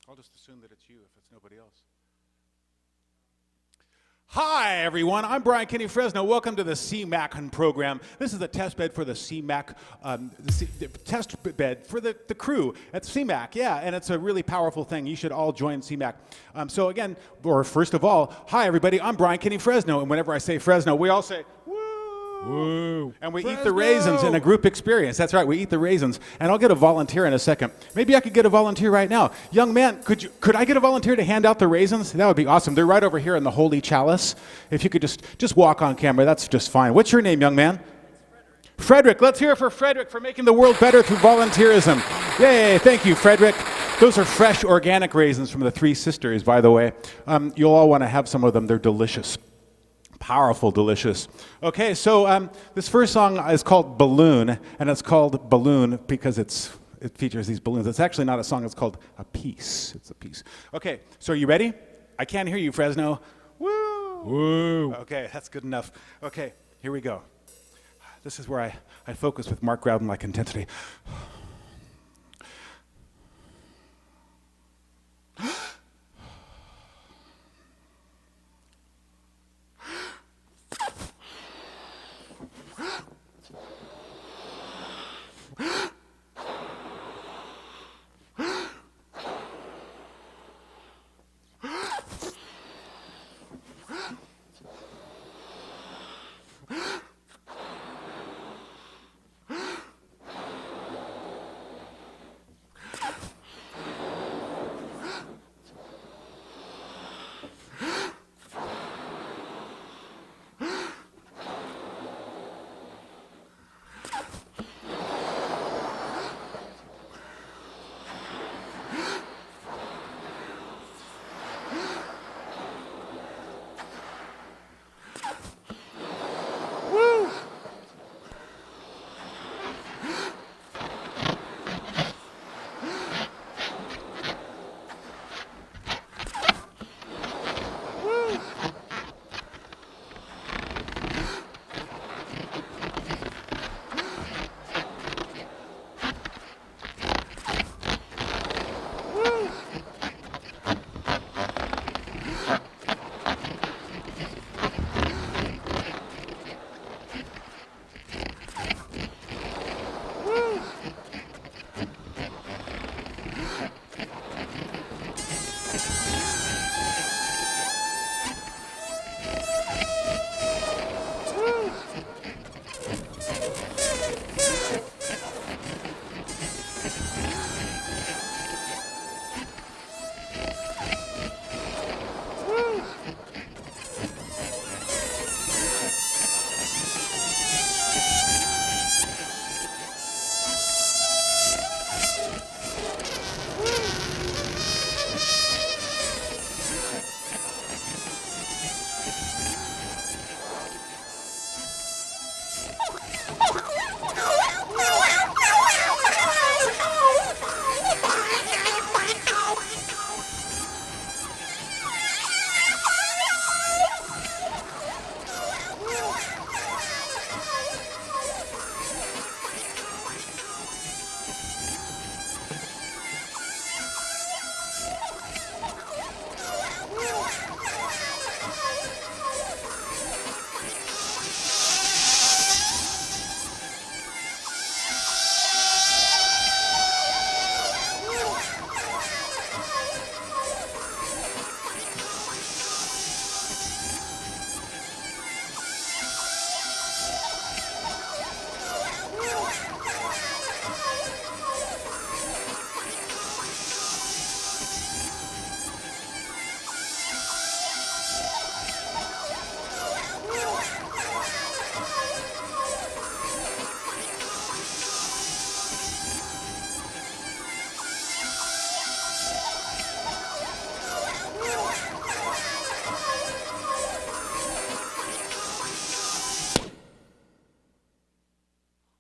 I'll just assume that it's you if it's nobody else. Hi, everyone. I'm Brian Kenney, Fresno. Welcome to the CMAC'n program. This is a test bed for the CMAC, the test bed for the crew at CMAC. Yeah, and it's a really powerful thing. You should all join CMAC. So again, or first of all, hi, everybody. I'm Brian Kenney, Fresno. And whenever I say Fresno, we all say, woo! Woo. And we Fresno! eat the raisins in a group experience. That's right, we eat the raisins. And I'll get a volunteer in a second. Maybe I could get a volunteer right now. Young man, could I get a volunteer to hand out the raisins? That would be awesome. They're right over here in the holy chalice. If you could just walk on camera, that's just fine. What's your name, young man? Frederick. Let's hear it for Frederick for making the world better through volunteerism. Yay, thank you, Frederick. Those are fresh organic raisins from the Three Sisters, by the way. You'll all want to have some of them. They're delicious. Powerful, delicious. Okay, so this first song is called Balloon, and it's called Balloon because it features these balloons. It's actually not a song, it's called a piece. It's a piece. Okay, so are you ready? I can't hear you, Fresno. Woo! Woo. Okay, that's good enough. Okay, here we go. This is where I focus with Mark Rowden-like intensity.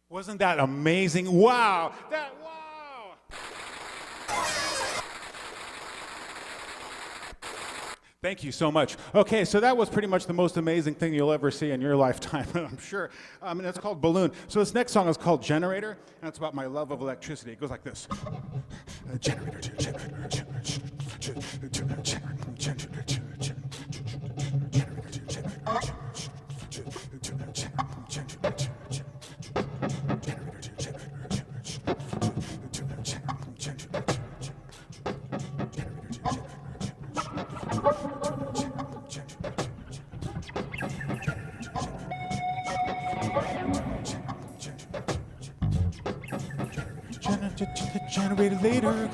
Wasn't that amazing? Wow! Wow! Thank you so much. Okay, so that was pretty much the most amazing thing you'll ever see in your lifetime, I'm sure. And it's called Balloon. So this next song is called Generator, and it's about my love of electricity. It goes like this. Generator, generator, generator. Generator later.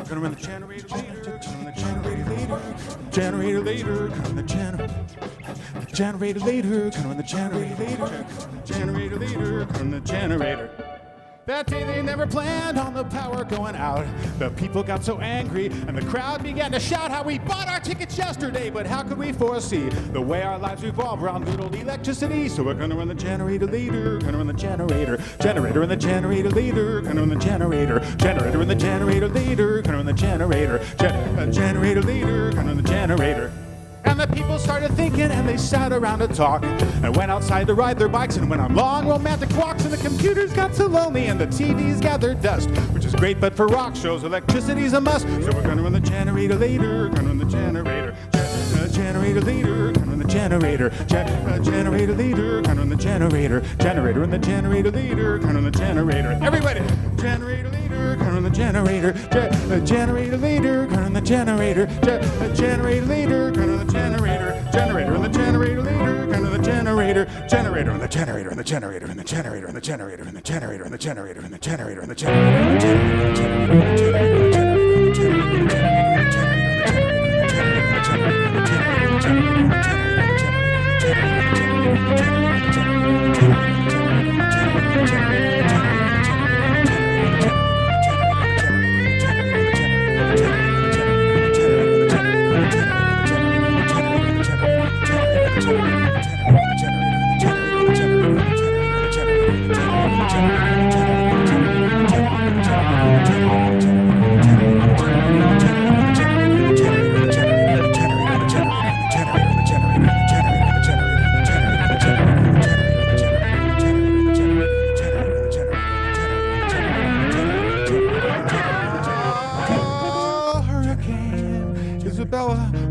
Gonna run the generator later. Gonna run the generator later. Generator later. Gonna run the generator later. Gonna run the generator later. Generator later. Gonna run the generator. That day they never planned on the power going out. The people got so angry and the crowd began to shout how we bought our tickets yesterday, but how could we foresee the way our lives revolve around good old electricity? So we're gonna run the generator later, gonna run the generator, generator and the generator later, gonna run the generator, generator and the generator later, gonna run the generator, generator later, gonna run the generator. And the people started thinking and they sat around to talk and went outside to ride their bikes and went on long romantic walks, and the computers got so lonely and the TVs gathered dust, which is great but for rock shows electricity's a must. So we're gonna run the generator later, gonna run the generator, generator later, gonna run the generator, generator later, gonna run the generator, generator and the generator later, gonna run the generator. Everybody, generator later, gonna run the generator, generator later, gonna run the generator, generator later, gonna run the generator, generator and the generator later, gonna run the generator, generator and the generator and the generator and the generator and the generator and the generator and the generator and the generator and the generator and the generator and the generator.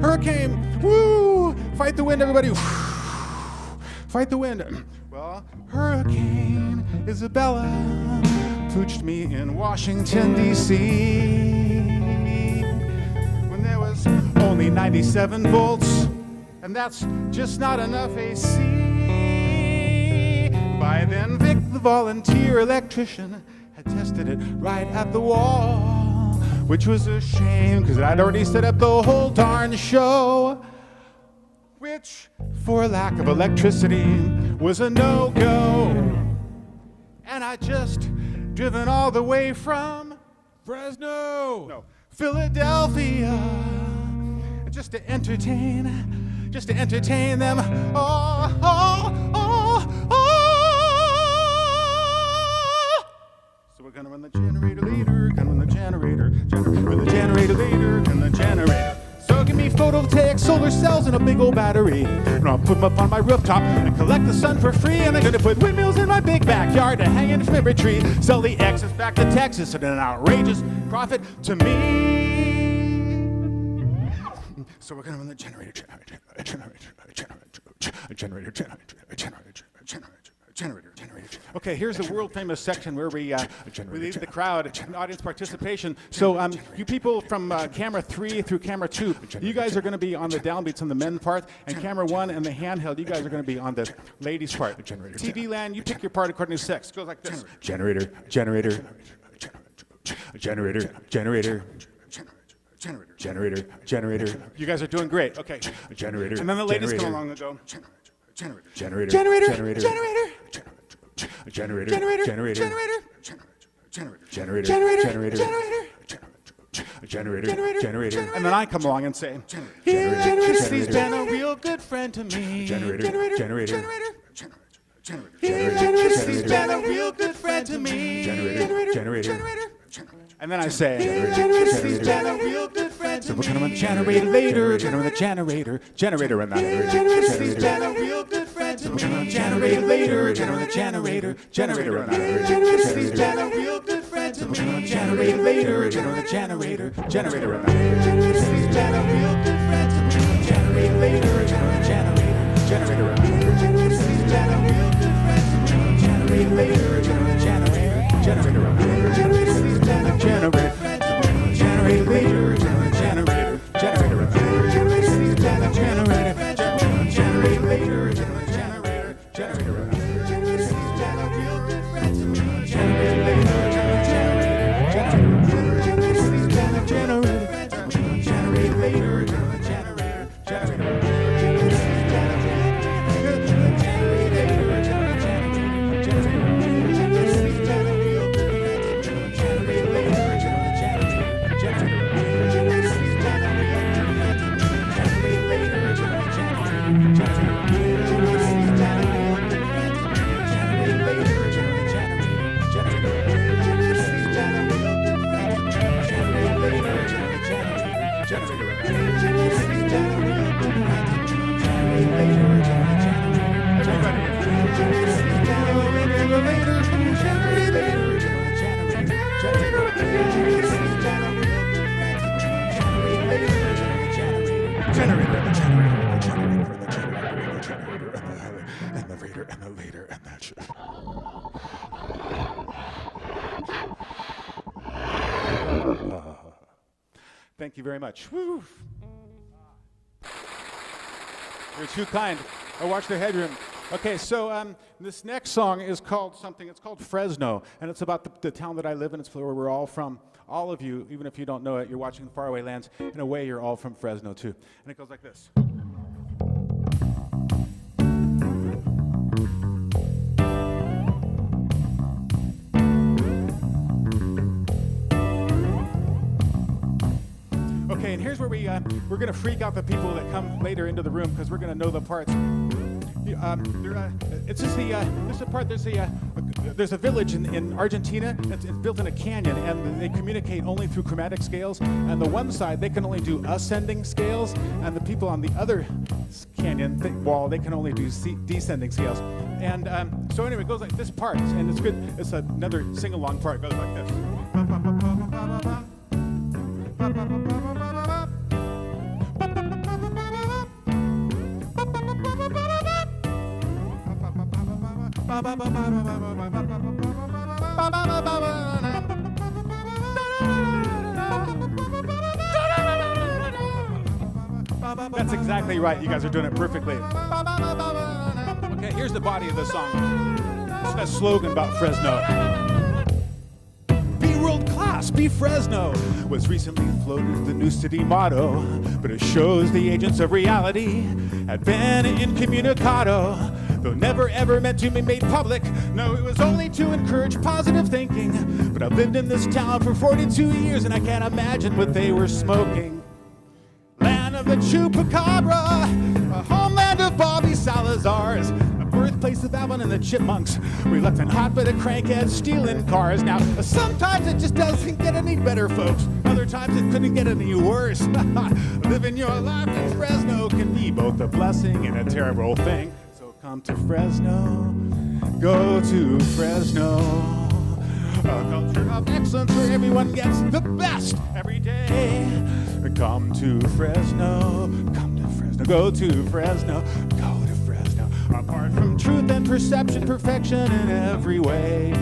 Hurricane, woo! Fight the wind, everybody. Fight the wind. Well, Hurricane Isabella pooched me in Washington, D.C. when there was only 97 volts, and that's just not enough AC. By then, Vic, the volunteer electrician, had tested it right at the wall, which was a shame, because I'd already set up the whole darn show, which, for lack of electricity, was a no-go. And I'd just driven all the way from Fresno, no, Philadelphia, just to entertain them. So we're gonna run the generator later, gonna run the generator, run the generator later, gonna run the generator. So give me photovoltaic solar cells and a big old battery, and I'll put them up on my rooftop and collect the sun for free. And I'm gonna put windmills in my big backyard to hang in from every tree. Sell the excess back to Texas at an outrageous profit to me. So we're gonna run the generator. Okay, here's the world famous section where we lead the crowd in audience participation. So you people from camera 3 through camera 2, you guys are going to be on the downbeats on the men part, and camera 1 and the handheld, you guys are going to be on the ladies part. TV land, you pick your part according to sex. It goes like this. Generator, generator, generator, generator. Generator, generator. You guys are doing great. Okay. Generator. And then the ladies come along and go. Generator, generator, generator, generator, generator, generator, generator, generator, generator, generator. And then I come along and say, electricity's been a real good friend to me. Generator, generator, electricity's been a real good friend to me. Generator, generator. And then I say, electricity's been a real good friend to me. So we're gonna run the generator later, gonna run the generator and that. Electricity's been a real good friend to me. We're gonna run the generator later, gonna run the generator and that. Electricity's been a real good friend to me. generate later, generate generator, generator. Electricity's been a real good friend to me. Generate later, generate generator, generator. Electricity's been a real good friend to me. Generate later, generate generator, generator. Electricity's been a generator, generate later, generate generator, generator. Electricity's been a generator, generate later, generate generator, generator. Electricity's been a real good friend to me. Generate later, generate generator, generator. Electricity's been a generator, generate later, generate generator, generator. Electricity's been a generate later, generate generator, generator. Electricity's been a real good friend to me. Generate later, generate generator, generator. Electricity's been a real good friend to me. Generate later, generate generator, generator. Electricity's been a real good friend to me. Generate later, generate generator, generator. Electricity's been a real good friend to me. Generate later, generate generator, generator. Electricity's been a real good friend to me. Generate later, generate generator, generator. Electricity's been a real good friend to me. Generate later, generate generator, generator. Electricity's been a real good friend to me. Generate later, generate generator, generator. And the generator, and the generator, and the generator, and the generator, and the later, and that shit. Thank you very much. Woo. You're too kind. I watched the headroom. Okay, so this next song is called something. It's called Fresno, and it's about the town that I live in. It's where we're all from. All of you, even if you don't know it, you're watching the Faraway Lands. In a way, you're all from Fresno too. And it goes like this. Okay, and here's where we're going to freak out the people that come later into the room because we're going to know the parts. It's just the part. There's a village in Argentina. It's built in a canyon, and they communicate only through chromatic scales. And the one side they can only do ascending scales, and the people on the other canyon wall they can only do descending scales. And so anyway, it goes like this part, and it's good. It's another sing-along part. It goes like this. That's exactly right. You guys are doing it perfectly. Okay, here's the body of the song. It's that slogan about Fresno. Be world class, be Fresno was recently floated as the new city motto, but it shows the agents of reality had been incommunicado. Though never ever meant to be made public, no, it was only to encourage positive thinking. But I've lived in this town for 42 years and I can't imagine what they were smoking. Land of the Chupacabra, a homeland of Bobby Salazar's, a birthplace of Alvin and the Chipmunks, reluctant hotbed of crankheads stealing cars. Now, sometimes it just doesn't get any better, folks. Other times it couldn't get any worse. Living your life in Fresno can be both a blessing and a terrible thing. Come to Fresno, go to Fresno. A culture of excellence where everyone gets the best every day. Come to Fresno, go to Fresno, go to Fresno. Apart from truth and perception, perfection in every way.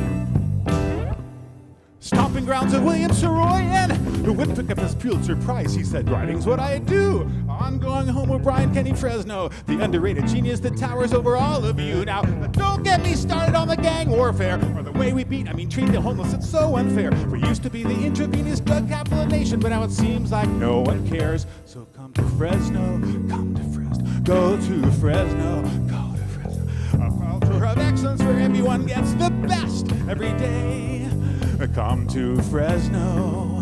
Stomping grounds of William Saroyan, who would pick up his Pulitzer Prize. He said, writing's what I do. I'm going home with Brian Kenney Fresno, the underrated genius that towers over all of you. Now, don't get me started on the gang warfare, or the way we treat the homeless, it's so unfair. We used to be the intravenous drug capital of the nation, but now it seems like no one cares. So come to Fresno, go to Fresno, go to Fresno. A culture of excellence where everyone gets the best every day. Come to Fresno,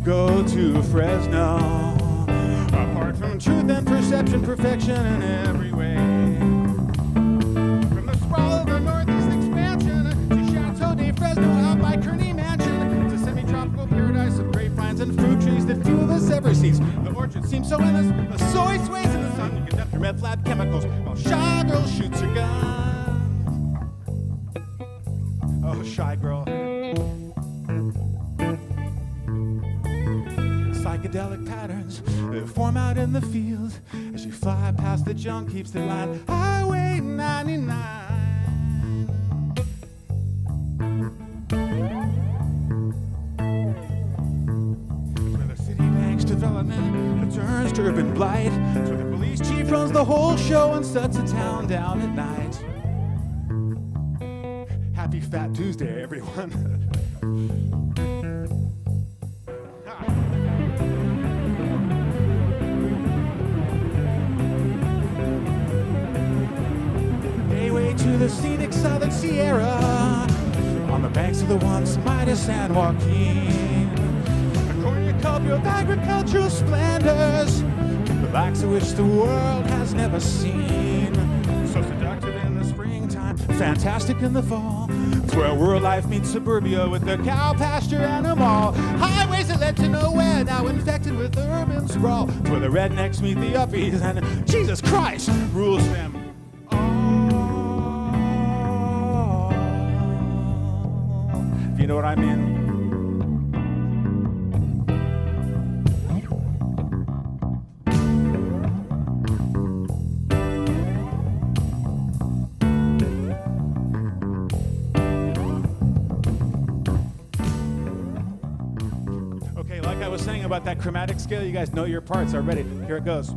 go to Fresno. Apart from truth and perception, perfection in every way. From the sprawl of the Northeast expansion to Chateau de Fresno out by Kearney Mansion, to semi-tropical paradise of grapevines and fruit trees that few of us ever sees. The orchard seems so endless, the soy sways in the sun. You can after meth lab chemicals while Shy Girl shoots her gun. Oh, Shy Girl. psychedelic patterns that form out in the field as you fly past the junk heaps that line Highway 99. Development that turns to urban blight. So the police chief runs the whole show and sets the town down at night. Happy Fat Tuesday, everyone. Gateway to the scenic Southern Sierra on the banks of the once mighty San Joaquin. Cornucopia of agricultural splendors, the likes of which the world has never seen. So seductive in the springtime, fantastic in the fall. It's where rural life meets suburbia with the cow pasture and a mall. Highways that led to nowhere, now infected with urban sprawl. It's where the rednecks meet the uppies and Jesus Christ rules them all. If you know what I mean. Saying about that chromatic scale, you guys know your parts already. Here it goes.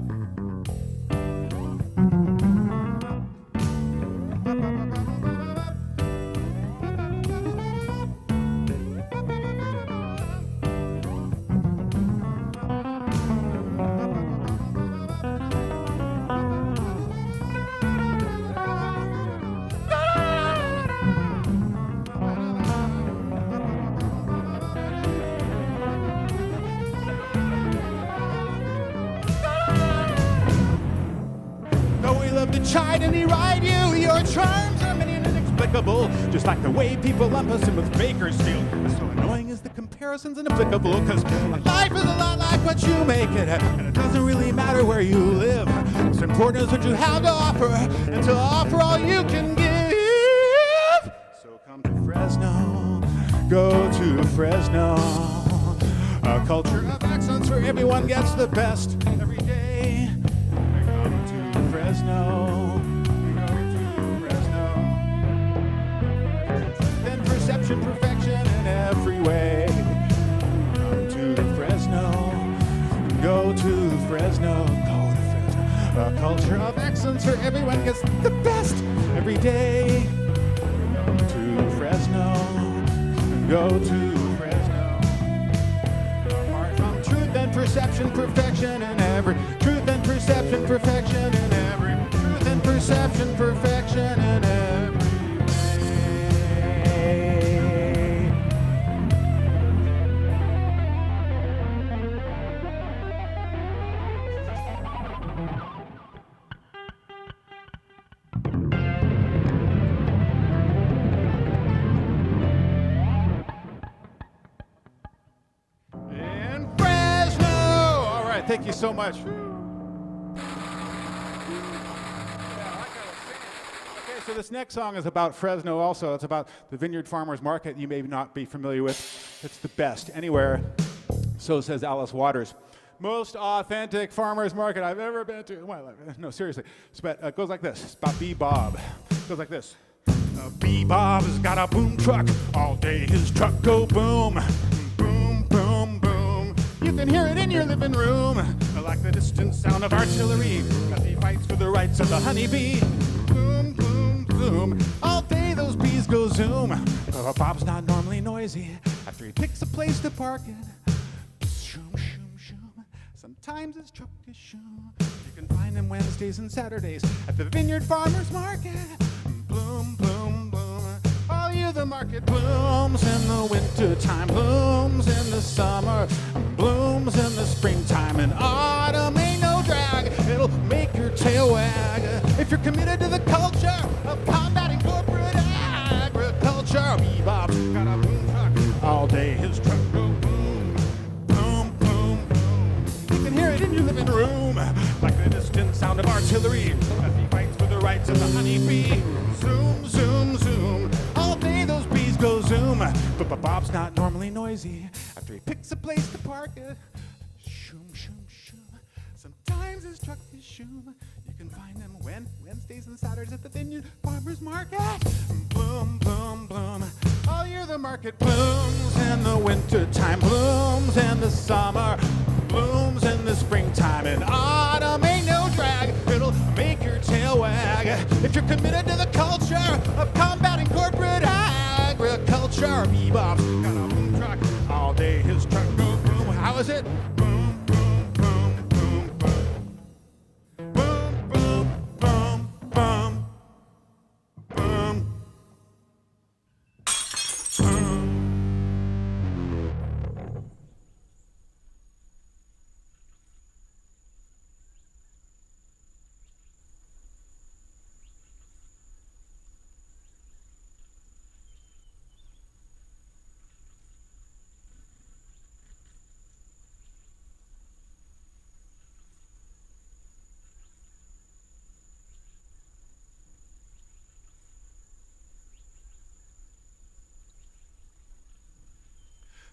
Chide and deride you, your charms are many and inexplicable, just like the way people lump us in with Bakersfield. So annoying is the comparisons inapplicable, because life is a lot like what you make it, and it doesn't really matter where you live. What's important is what you have to offer, and to offer all you can give. So come to Fresno, go to Fresno, a culture of excellence where everyone gets the best every day. Come to Fresno. Perfection in every way. Come to Fresno, go to Fresno, go to Fresno. A culture of excellence where everyone gets the best every day. Come to Fresno, go to Fresno. Apart from truth and perception, perfection in every. Truth and perception, perfection in every. Truth and perception, perfection in every. Thank you so much. Okay, so this next song is about Fresno also. It's about the Vineyard Farmers Market you may not be familiar with. It's the best anywhere. So says Alice Waters. Most authentic farmers market I've ever been to. Well, no, seriously. It goes like this. It's about B-Bob. It goes like this. B-Bob has got a boom truck. All day his truck go boom. Boom, boom, boom. You can hear it in your living room. Like the distant sound of artillery. As he fights for the rights of the honeybee. Boom, boom, boom. All day those bees go zoom. Bob's not normally noisy. After he picks a place to park it. Shoom, shoom, shoom. Sometimes his truck is shoom. You can find him Wednesdays and Saturdays at the Vineyard Farmers Market. Bloom, bloom, bloom. All year the market blooms in the winter time, blooms in the summer, blooms in the springtime, and autumn ain't no drag. It'll make your tail wag if you're committed to the culture of combating corporate agriculture. Bebop's got a boom truck. All day his truck go boom, boom, boom, boom. You can hear it in your living room like the distant sound of artillery as he fights for the rights of the honeybee. Zoom, zoom, zoom. All day those bees go zoom. But Bob's not normally noisy. After he picks a place to park it. shoom, shoom, shoom. Sometimes his truck is shoom. You can find him Wednesdays and Saturdays at the Vineyard Farmers Market. Bloom, bloom, bloom. All year the market blooms in the wintertime, blooms in the summer, blooms in the springtime, and autumn ain't no drag. It'll make your tail wag if you're committed to the culture of combating corporate agriculture. Bebop's got a boom truck all day. His truck goes boom. How is it? Boom, boom, boom, boom, boom. Boom, boom, boom, boom. Boom.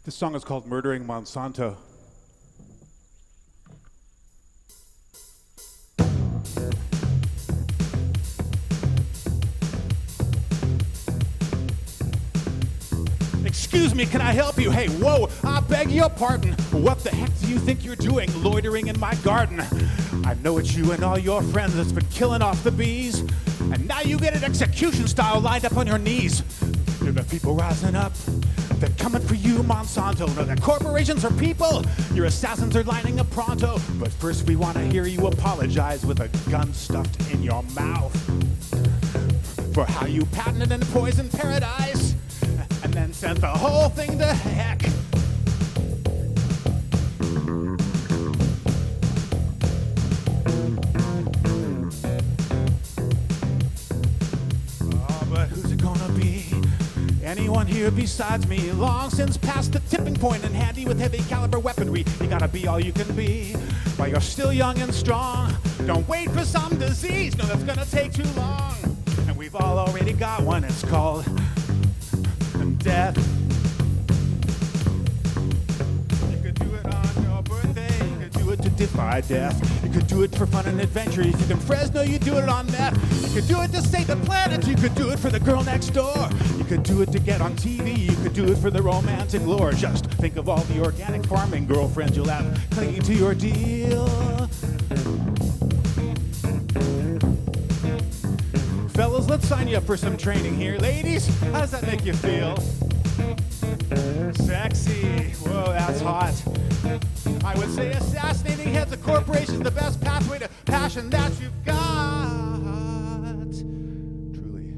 This song is called Murdering Monsanto. Excuse me, can I help you? Hey, whoa, I beg your pardon. What the heck do you think you're doing, loitering in my garden? I know it's you and all your friends that's been killing off the bees, and now you get it execution style lined up on your knees. You're the people rising up. They're coming for you, Monsanto. No, the corporations are people. Your assassins are lining up pronto. But first we want to hear you apologize with a gun stuffed in your mouth for how you patented and poisoned paradise and then sent the whole thing to heck. Oh, but who's it gonna be? Anyone here besides me, long since past the tipping point and handy with heavy caliber weaponry. You gotta be all you can be while you're still young and strong. Don't wait for some disease, no, that's gonna take too long. And we've all already got one, it's called death. You could do it on your birthday, you could do it to defy death. You could do it for fun and adventure. If you can Fresno, you do it on meth. You could do it to save the planet. You could do it for the girl next door. You could do it to get on TV. You could do it for the romantic lore. Just think of all the organic farming girlfriends you'll have clinging to your deal. Fellas, let's sign you up for some training here. Ladies, how does that make you feel? Sexy. Whoa, that's hot. I would say assassinating heads of corporations the best pathway to passion that you've got. Truly.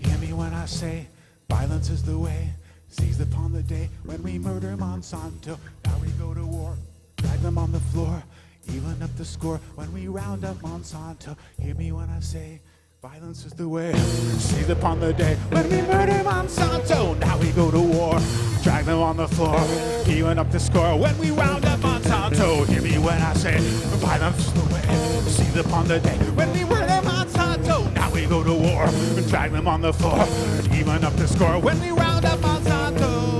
Hear me when I say violence is the way. Seize upon the day when we murder Monsanto. Now we go to war, drag them on the floor, even up the score when we round up Monsanto. Hear me when I say violence is the way. Seize upon the day when we murder Monsanto. Now we go to war, drag them on the floor, even up the score when we round up Monsanto. Hear me when I say violence is the way. Seize upon the day when we murder Monsanto. Now we go to war, drag them on the floor, even up the score when we round up Monsanto.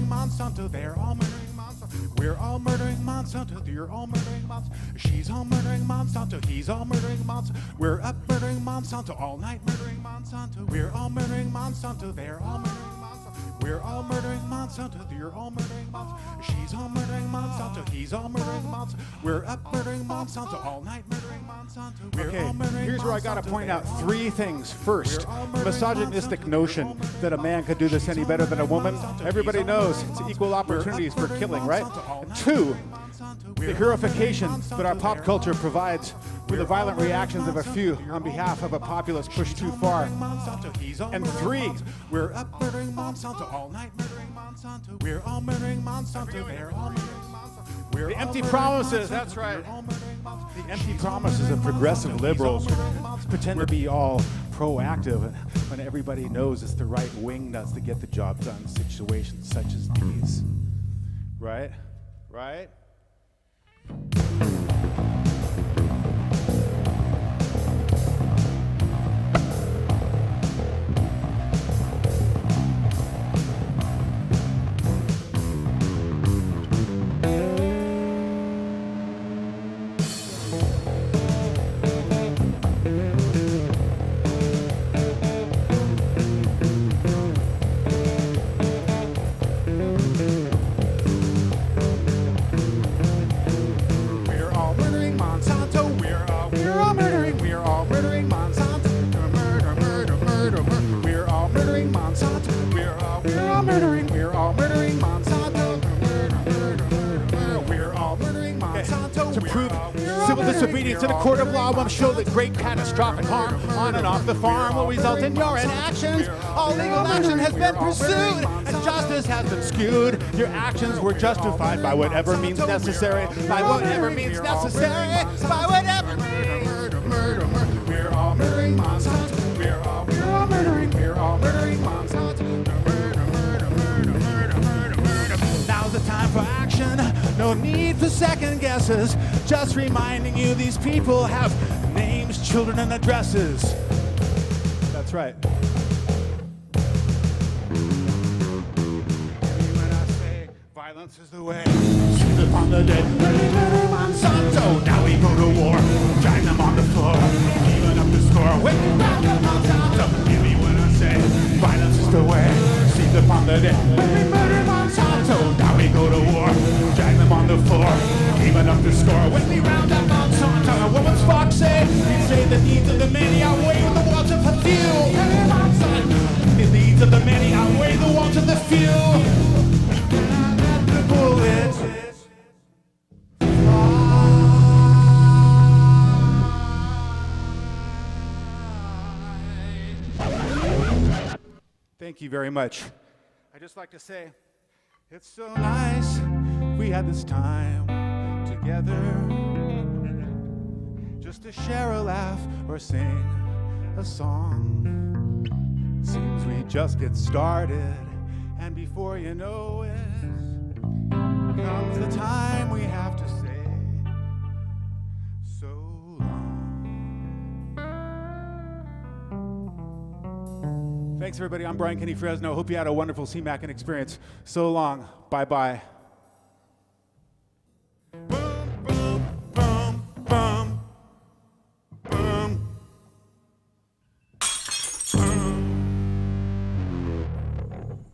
Monsanto, they're all murdering Monsanto. We're all murdering Monsanto. You're all murdering Monsanto. She's all murdering Monsanto. He's all murdering Monsanto. We're up murdering Monsanto all night, murdering Monsanto. We're all murdering Monsanto. They're all murdering Monsanto. We're all murdering Monsanto. You're all murdering Monsanto. She's all murdering Monsanto. He's all murdering Monsanto. We're up murdering Monsanto all night, murdering Monsanto. Okay, here's where I gotta point out three things. First, misogynistic notion that a man could do this any better than a woman. Everybody knows it's equal opportunities for killing, right? And two, the heroification that our pop culture provides for the violent reactions of a few on behalf of a populace pushed too far. And three, we're up murdering Monsanto all night, murdering Monsanto. We're all murdering Monsanto. They're all murdering Monsanto. The empty promises, that's right. The empty promises of progressive liberals who pretend to be all proactive when everybody knows it's the right wing nuts to get the job done in situations such as these. Right? Right? Disobedience in a court of law will show that great catastrophic harm on and off the farm will result in your inactions. All legal action has been pursued and justice has been skewed. Your actions were justified by whatever means necessary, by whatever means necessary, by whatever means. We're all murdering Monsanto. We're all murdering Monsanto. Now's the time for action. No need for second guesses. Just reminding you these people have names, children, and addresses. That's right. When I say violence is the way, seize upon the dead, murder Monsanto. Now we go to war, drag them on the floor, even up the score. When we round up Monsanto, hear me when I say violence is the way, seize upon the dead, murder Monsanto. Now we go to war, drag them on the floor, even up the score. When we round up Monsanto, what would Spock say? He'd say the needs of the many outweigh the wants of the few. The needs of the many outweigh the wants of the few. The bullets fly. Thank you very much. I'd just like to say, it's so nice we had this time together, just to share a laugh or sing a song. Seems we just get started, and before you know it, comes the time we have to say so long. Thanks everybody, I'm Brian Kenney, Fresno. Hope you had a wonderful CMAC'n experience. So long, bye-bye.